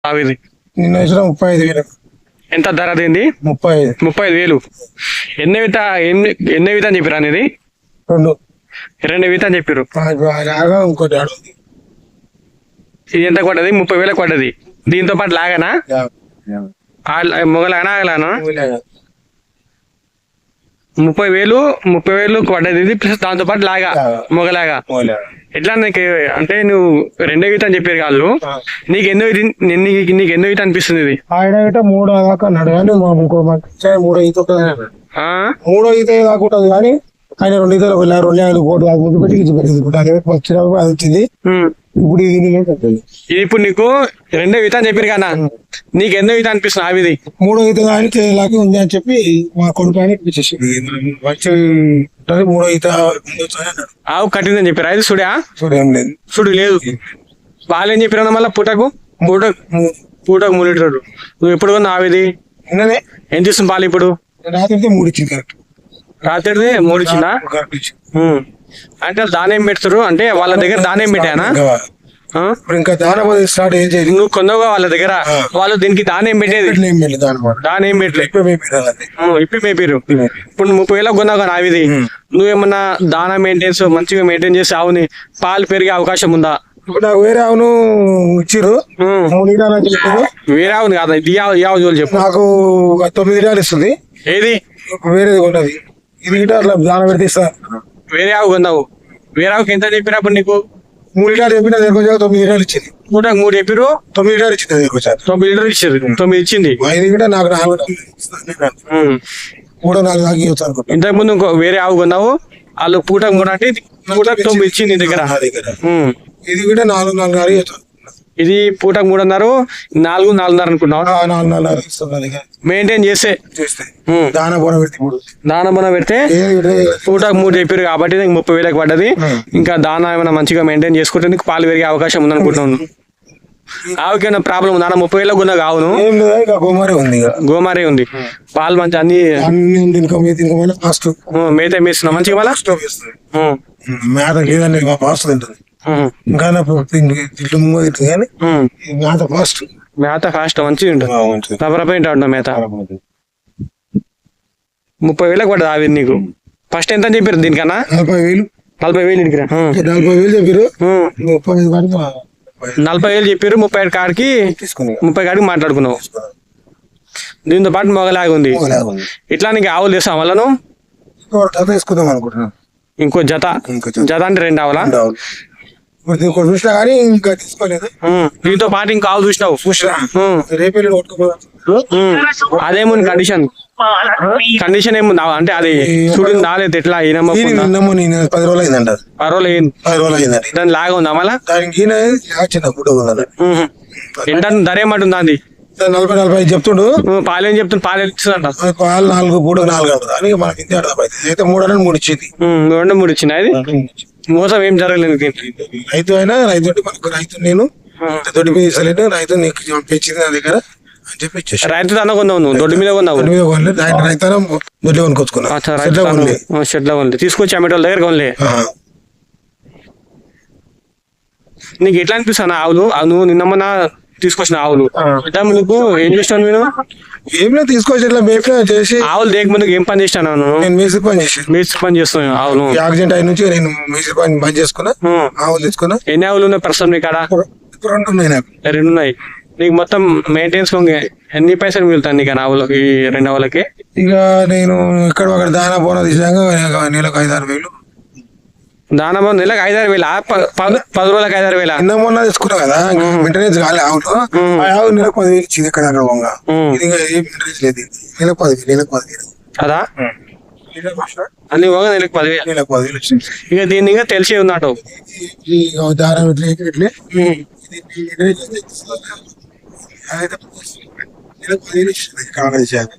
ఆవిది నిన్న వేసిన 35,000. ఎంత ధర దీంది? 35. 35,000. ఎన్ని విత ఎన్ని విత అని చెప్పారు అనేది? 2. 2 విత అని చెప్పారు. ఇంకోటి ఇది ఎంత పడ్డది? 30,000 పడ్డది. దీంతో పాటు లాగానా? మొగలానా ఆగలానా? 30,000 పడ్డది ఇది, ప్లస్ దాంతో పాటు లాగా మొగలాగా. ఎట్లా నీకు అంటే నువ్వు 2 విత అని చెప్పారు వాళ్ళు, నీకు ఎన్నో విత అనిపిస్తుంది ఇది? ఆయన 3 దాకా అన్నాడు కానీ 3 ఈత 3 ఈత దాకా ఉంటుంది కానీ ఆయన 2 ఈతలు 2 కోట్లు ముందు పెట్టి వచ్చినప్పుడు అది వచ్చింది. ఇప్పుడు ఇది ఇప్పుడు నీకు 2 ఈత అని చెప్పారు కదా, నీకు ఎన్నో ఈత అనిపిస్తుంది ఆవిది? 3 ఈత కానీ తేలాకి ఉంది అని చెప్పి మా కొడుకు ఆయన ఇప్పించేసి మంచి 3 ఈత ఆవు కట్టిందని చెప్పారు. అది ఏం లేదు, సుడు లేదు. వాళ్ళు ఏం చెప్పారు మళ్ళీ పూటకు 3 లీటర్లు. నువ్వు ఎప్పుడు కొన్నా ఆవిది? ఏం చేస్తుంది పాలు ఇప్పుడు? రాత్రి 3 ఇచ్చింది కరెక్ట్. రాత్రి 3 ఇచ్చిందా? అంటే దాని ఏం పెడతారు అంటే వాళ్ళ దగ్గర దాని ఏం పెట్టానా? ఇంకా దాని స్టార్ట్ ఏం చేయదు. నువ్వు కొందవుగా వాళ్ళ దగ్గర, వాళ్ళు దీనికి దాని ఏం పెట్టేది? దాని ఏం పెట్టలేదు, ఇప్పి మేపారు. ఇప్పుడు 30,000 కొన్నావు కానీ ఆవిది, నువ్వేమన్నా దానా మెయింటెన్స్ మంచిగా మెయింటైన్ చేసి ఆవుని పాలు పెరిగే అవకాశం ఉందా? ఇప్పుడు నాకు వేరే ఆవును ఇచ్చిర్రు, 3 లీటర్లు చెప్పారు. వేరే ఆవును కాదా ఇది? ఆవు చెప్పు. నాకు 9 లీటర్లు ఇస్తుంది. ఏది వేరేది కొన్నది, ఇది లీటర్ల దాన పెడితే ఇస్తా. వేరే ఆవు కొన్నావు, వేరే ఆవుకి ఎంత చెప్పినప్పుడు నీకు? 3 లీటర్లు చెప్పిన 9 లీటర్లు ఇచ్చింది. 3 చెప్పారు, 9 లీటర్లు ఇచ్చింది. 9 లీటర్లు ఇచ్చారు, 9 ఇచ్చింది. 5 కూడా నాకు 3-4 దాకా ఇవ్వచ్చు అనుకుంటా. ఇంతకు ముందు ఇంకో వేరే ఆవు కొన్నావు, వాళ్ళు పూటకు 3 అంటే పూటకు 9 ఇచ్చింది నీ దగ్గర. ఇది కూడా 4-4.5 ఇవ్వచ్చు. ఇది పూటకు 3.5, 4-4.5 అనుకున్నావు. 4-4.5 ఇస్తుంది మెయింటైన్ చేస్తే. దాన బోన పెడితే పూటకు 3 చెప్పారు కాబట్టి 30,000 పడ్డది. ఇంకా దానా ఏమైనా మంచిగా మెయింటైన్ చేసుకుంటే నీకు పాలు పెరిగే అవకాశం ఉంది అనుకుంటున్నాను. ఆవుకి ఏమైనా ప్రాబ్లం ఉందా? 30,000 కొన్నా ఆవును గోమారే ఉంది, పాలు మంచి అన్ని మేత మేస్తున్నా మంచిగా మళ్ళా మేత లేదండి ఫాస్ట్ తింటుంది. ఇంకా కానీ మేత ఫాస్ట్ మంచిగా ఉంటుంది. రబ్బర్ మేత 30,000 పడ్డది ఆవిరి నీకు. ఫస్ట్ ఎంత అని చెప్పారు దీనికన్నా? 40,000 చెప్పారు. 40,000 చెప్పారు. 30 కాడికి మాట్లాడుకున్నావు. దీంతో పాటు మొగలాగా ఉంది. ఇట్లా నీకు ఆవులు తెస్తాం వాళ్ళను తీసుకుందాం అనుకుంటున్నాను. ఇంకో జత అంటే 2 ఆవులా? చూసినా కానీ ఇంకా తీసుకోలేదు. దీంతో పాటు ఇంకా ఆవు చూసినావు? రేపు అదేముంది కండిషన్ ఏముంది అంటే అది చూడింది రాలేదు ఎట్లా? 10 రోజులు అయిందంట. 10 రోజులు అయింది. దాని లాగా ఉందా మళ్ళా? ఎంత ధర ఏమంటుంది దాన్ని? 40-45 చెప్తుండు. పాలేం చెప్తుండు? పాలు ఇస్తుందంట. పాలు 4 పూట 4 అవుతుంది. మనకి ఇంత అయితే 3 ఇచ్చింది. 3 ఇచ్చింది. అది మోసం ఏం జరగలేదు. రైతు అయినా రైతు నేను దొడ్డి మీద ఇస్తలేదు. రైతు నీకు పెంచింది నా దగ్గర అని చెప్పి ఇచ్చేసి. రైతు తన కొన్నావు నువ్వు? దొడ్డి మీద కొన్నావు? రైతు దొడ్డి కొనుక్కొచ్చుకున్నా. షెడ్లో కొనలే, తీసుకొచ్చి అమ్మేటోళ్ళ దగ్గర కొనలే. నీకు ఎట్లా అనిపిస్తాను ఆవులు? నువ్వు నిన్నమ్మన్నా తీసుకొచ్చిన ఆవులు నీకు ఏం చేస్తాను? నేను ఏం లేదు తీసుకొచ్చి ఇట్లా మేపే చేసి. ఆవులు దేక ముందుకు ఏం పని చేస్తాను? నేను మేస్త్రి పని చేస్తున్నాను. ఆవులు యాక్సిడెంట్ అయిన నుంచి నేను మేస్త్రి పని బంద్ చేసుకున్నా. ఆవులు తీసుకున్నా. ఎన్ని ఆవులు ఉన్నాయి ప్రస్తుతం నీ కాడ? 2 ఉన్నాయి నాకు. 2 ఉన్నాయి. నీకు మొత్తం మెయింటెన్స్ ఎన్ని పైసలు మిగులుతాయి నీకు ఆవులకి? 2 ఆవులకి ఇక నేను ఇక్కడ ఒకటి దానా పోనా తీసాక నెలకు 5-6 వేలు. దానా పోనా నెలకు 5-6 వేలు? 10 రోజులకు 5-6 వేలు? నిన్న మొన్న తీసుకున్నా కదా, మెయింటెనెన్స్ కాలే ఆవులు. ఆవు నెలకు 10,000 ఇచ్చింది. ఇక్కడ ఇది ఏం మెయింటెనెన్స్ లేదు. నెలకు 10,000 అదా? అన్ని పోగా నెలకు 10,000 వచ్చింది. ఇక దీన్ని ఇంకా తెలిసే ఉన్నట్టు దారం ఇట్లే నెలకు 10,000 ఇచ్చింది.